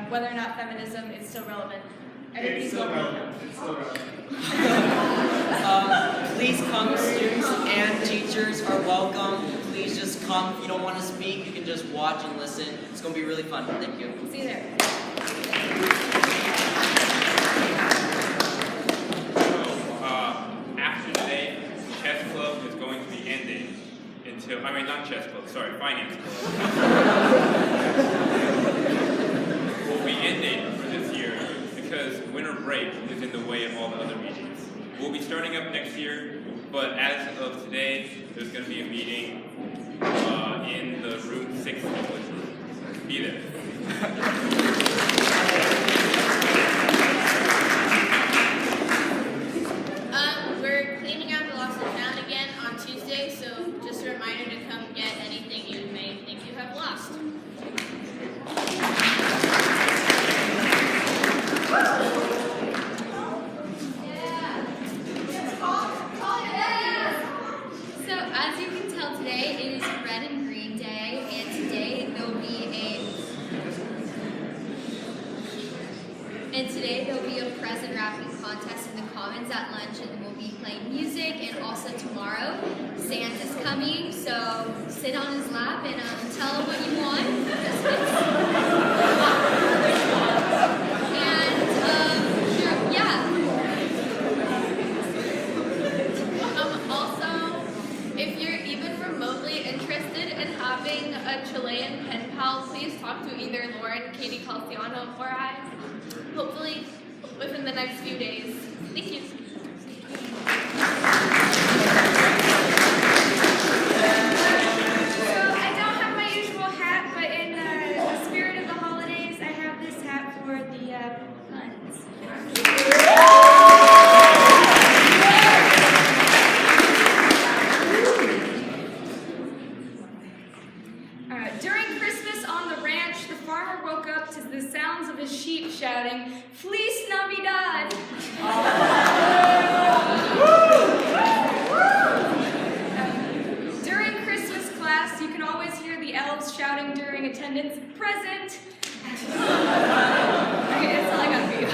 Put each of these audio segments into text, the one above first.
whether or not feminism is still relevant. It's still relevant. Please come, students and teachers are welcome. Please just come. If you don't want to speak, you can just watch and listen. It's going to be really fun. Thank you. See you there. After today, chess club is going to be ending until, not chess club, sorry, finance club. Will be ending for this year because winter break is in the way of all the other meetings. We'll be starting up next year, but as of today, there's going to be a meeting in the room 6 English room. Be there. We're cleaning out the lost and found again on Tuesday, so just a reminder to come get anything you may think you have lost. So as you can tell today, it is Red and Green Day, and today there'll be a present wrapping contest in the Commons at lunch, and we'll be playing music. And also tomorrow, Santa's coming, so sit on his lap and tell him what you want for Christmas. Also, if you're even remotely interested in having a Chilean pen pal, please talk to either Lauren, Katie Calciano, or I. Hopefully within the next few days. Thank you. So I don't have my usual hat, but in the spirit of the holidays, I have this hat for the puns. During Christmas on the ranch, the farmer woke up to the sounds of his sheep shouting, "Feliz Navidad!" During Christmas class, you can always hear the elves shouting during attendance, "Present!" Okay, that's all I got for you.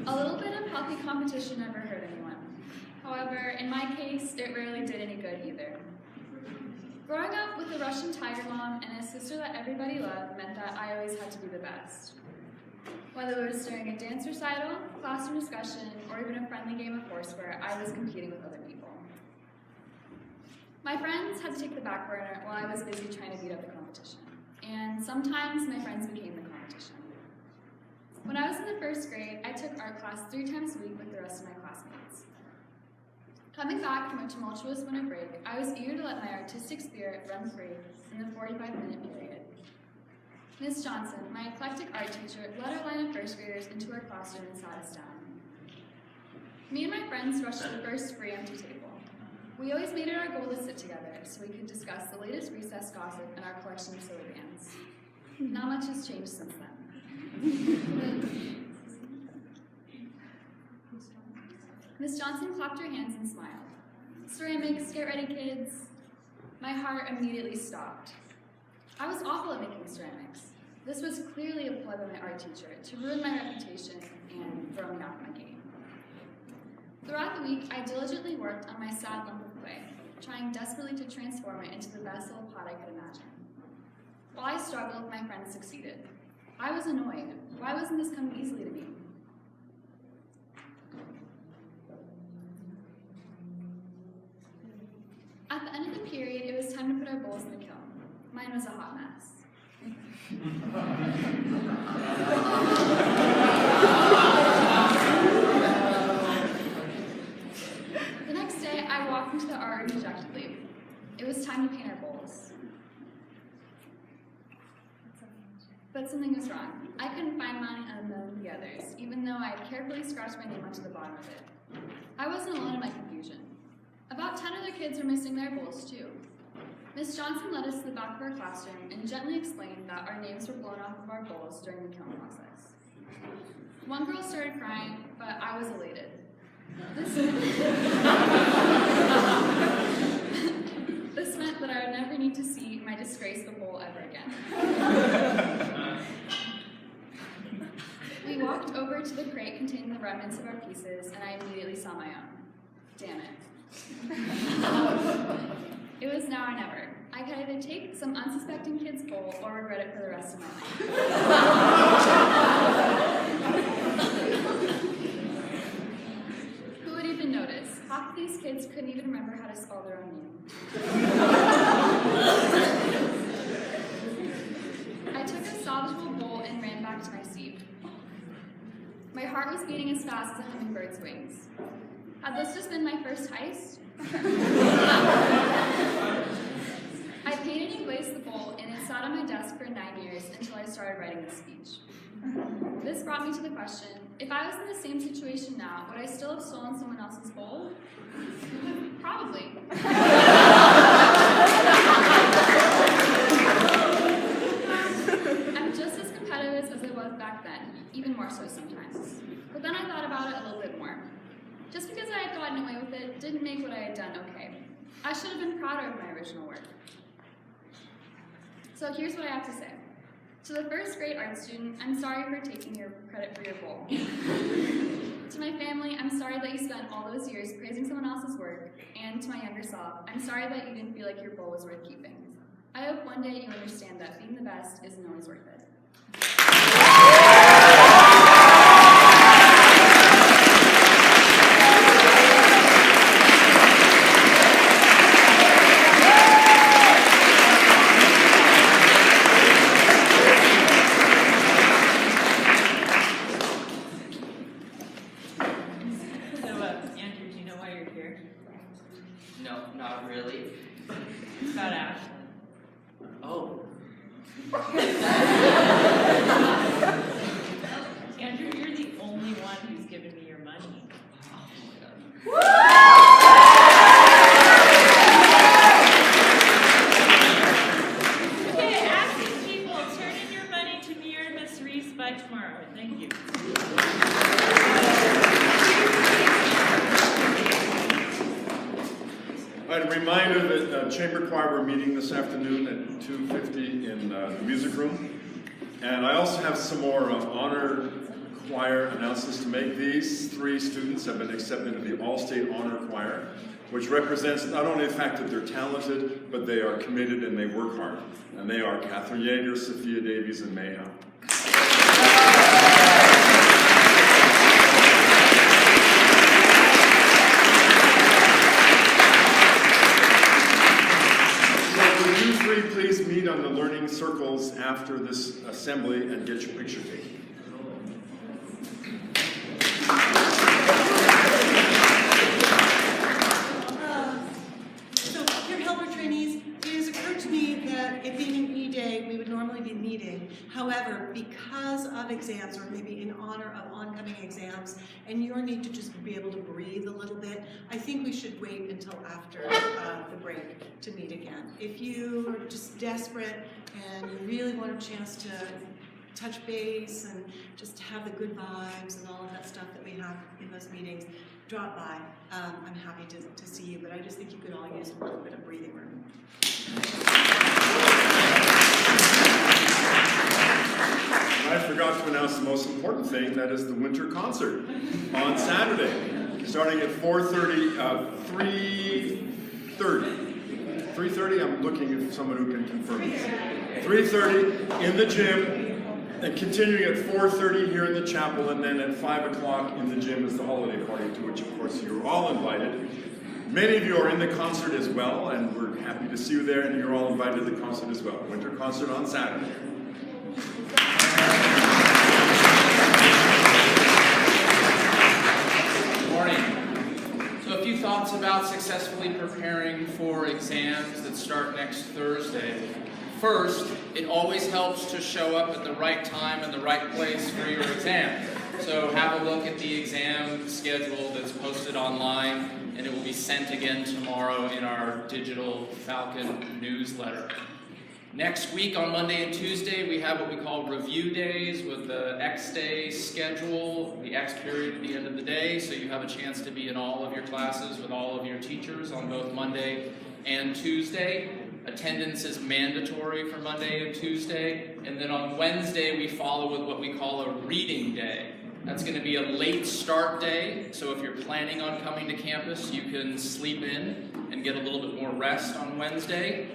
A little bit of healthy competition never hurt anyone. However, in my case, it rarely did any good either. Growing up with a Russian tiger mom and a sister that everybody loved meant that I always had to be the best. Whether it was during a dance recital, classroom discussion, or even a friendly game of Foursquare, I was competing with other people. My friends had to take the back burner while I was busy trying to beat up the competition. And sometimes my friends became the competition. When I was in the first grade, I took art class 3 times a week with the rest of my classmates. Coming back from a tumultuous winter break, I was eager to let my artistic spirit run free in the 45-minute period. Ms. Johnson, my eclectic art teacher, led our line of first graders into her classroom and sat us down. Me and my friends rushed to the first free empty table. We always made it our goal to sit together so we could discuss the latest recess gossip and our collection of silly bands. Not much has changed since then. Miss Johnson clapped her hands and smiled. "Ceramics, get ready, kids." My heart immediately stopped. I was awful at making ceramics. This was clearly a ploy by my art teacher to ruin my reputation and throw me off my game. Throughout the week, I diligently worked on my sad lump of clay, trying desperately to transform it into the best little pot I could imagine. While I struggled, my friends succeeded. I was annoyed. Why wasn't this coming easily to me? At the end of the period, it was time to put our bowls in the kiln. Mine was a hot mess. The next day, I walked into the art room dejectedly. It was time to paint our bowls. But something was wrong. I couldn't find mine among the others, even though I had carefully scratched my name onto the bottom of it. I wasn't alone in my confusion. kids were missing their bowls too. Miss Johnson led us to the back of our classroom and gently explained that our names were blown off of our bowls during the count process. One girl started crying, but I was elated. This meant that I would never need to see my disgraceful bowl ever again. We walked over to the crate containing the remnants of our pieces, and I immediately saw my own. Damn it. It was now or never. I could either take some unsuspecting kid's bowl or regret it for the rest of my life. Who would even notice? Half of these kids couldn't even remember how to spell their own name. I took a salvageable bowl and ran back to my seat. My heart was beating as fast as a hummingbird's wings. Had this just been my first heist? I painted and glazed the bowl, and it sat on my desk for 9 years until I started writing this speech. This brought me to the question, if I was in the same situation now, would I still have stolen someone else's bowl? Probably. I'm just as competitive as I was back then, even more so sometimes. But then I thought about it a little bit more. Just because I had gotten away with it didn't make what I had done okay. I should have been prouder of my original work. So here's what I have to say. To the first grade art student, I'm sorry for taking your credit for your bowl. To my family, I'm sorry that you spent all those years praising someone else's work. And to my younger self, I'm sorry that you didn't feel like your bowl was worth keeping. I hope one day you understand that being the best isn't always worth it. No, not really. It's about Ashley. Oh. Andrew, you're the only one who's given me your money. Okay, acting people, turn in your money to me or Miss Reese by tomorrow. Thank you. All right, a reminder that Chamber Choir, we're meeting this afternoon at 2:50 in the music room. And I also have some more honor choir announcements to make. These 3 students have been accepted into the All-State Honor Choir, which represents not only the fact that they're talented, but they are committed and they work hard. And they are Catherine Yeager, Sophia Davies, and May Howe. Please meet on the learning circles after this assembly and get your picture taken. So, dear helper trainees, it has occurred to me that it being an E-Day, we would normally be meeting. However, because of exams, or maybe in honor of oncoming exams, and your need to just be able to breathe a little bit, I think we should wait until after the break to meet again. If you are just desperate and you really want a chance to touch base and just have the good vibes and all of that stuff that we have in those meetings, drop by. I'm happy to see you, but I just think you could all use a little bit of breathing room. I forgot to announce the most important thing, that is the winter concert on Saturday, starting at 3:30, I'm looking at someone who can confirm this. 3:30 in the gym, and continuing at 4:30 here in the chapel, and then at 5 o'clock in the gym is the holiday party, to which, of course, you're all invited. Many of you are in the concert as well, and we're happy to see you there, and you're all invited to the concert as well. Winter concert on Saturday. Good morning. So a few thoughts about successfully preparing for exams that start next Thursday. First, it always helps to show up at the right time and the right place for your exam. So have a look at the exam schedule that's posted online and it will be sent again tomorrow in our digital Falcon newsletter. Next week on Monday and Tuesday, we have what we call review days with the X-day schedule, the X period at the end of the day, so you have a chance to be in all of your classes with all of your teachers on both Monday and Tuesday. Attendance is mandatory for Monday and Tuesday, and then on Wednesday we follow with what we call a reading day. That's going to be a late start day, so if you're planning on coming to campus, you can sleep in and get a little bit more rest on Wednesday.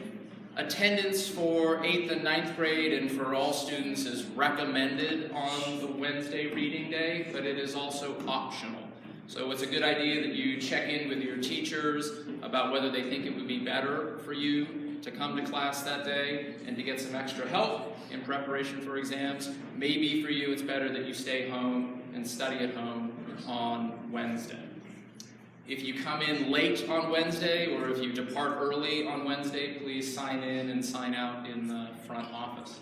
Attendance for 8th and 9th grade and for all students is recommended on the Wednesday reading day, but it is also optional. So it's a good idea that you check in with your teachers about whether they think it would be better for you to come to class that day and to get some extra help in preparation for exams. Maybe for you it's better that you stay home and study at home on Wednesday. If you come in late on Wednesday or if you depart early on Wednesday, please sign in and sign out in the front office.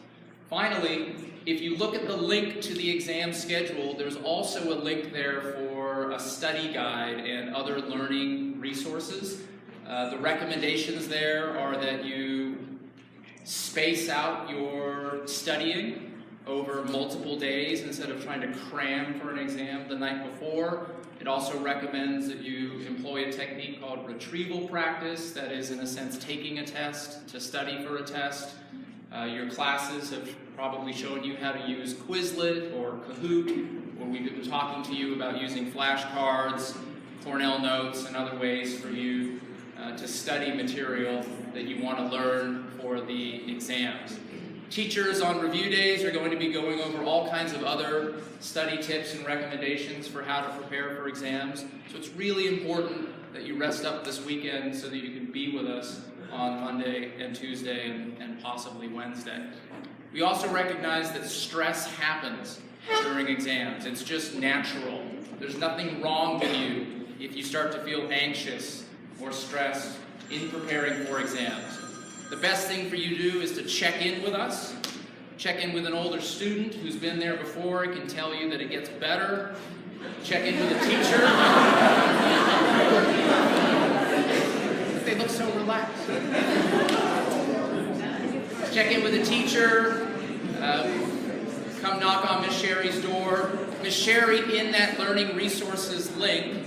Finally, if you look at the link to the exam schedule, there's also a link there for a study guide and other learning resources. The recommendations there are that you space out your studying over multiple days instead of trying to cram for an exam the night before. It also recommends that you employ a technique called retrieval practice, that is, in a sense, taking a test to study for a test. Your classes have probably shown you how to use Quizlet or Kahoot, where we've been talking to you about using flashcards, Cornell Notes, and other ways for you to study material that you want to learn for the exams. Teachers on review days are going to be going over all kinds of other study tips and recommendations for how to prepare for exams. So it's really important that you rest up this weekend so that you can be with us on Monday and Tuesday and possibly Wednesday. We also recognize that stress happens during exams. It's just natural. There's nothing wrong with you if you start to feel anxious or stressed in preparing for exams. The best thing for you to do is to check in with us. Check in with an older student who's been there before. It can tell you that it gets better. Check in with a teacher. They look so relaxed. Check in with a teacher. Come knock on Miss Sherry's door. Miss Sherry, in that Learning Resources link,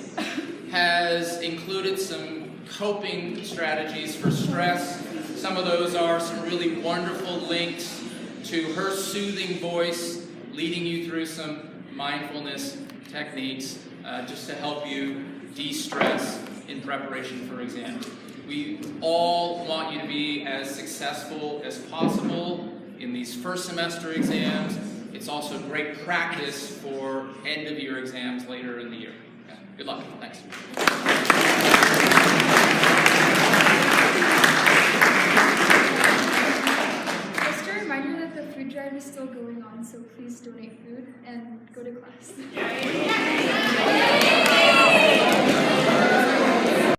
has included some coping strategies for stress. Some of those are some really wonderful links to her soothing voice, leading you through some mindfulness techniques just to help you de-stress in preparation for exams. We all want you to be as successful as possible in these first semester exams. It's also great practice for end of year exams later in the year. Okay. Good luck. Thanks.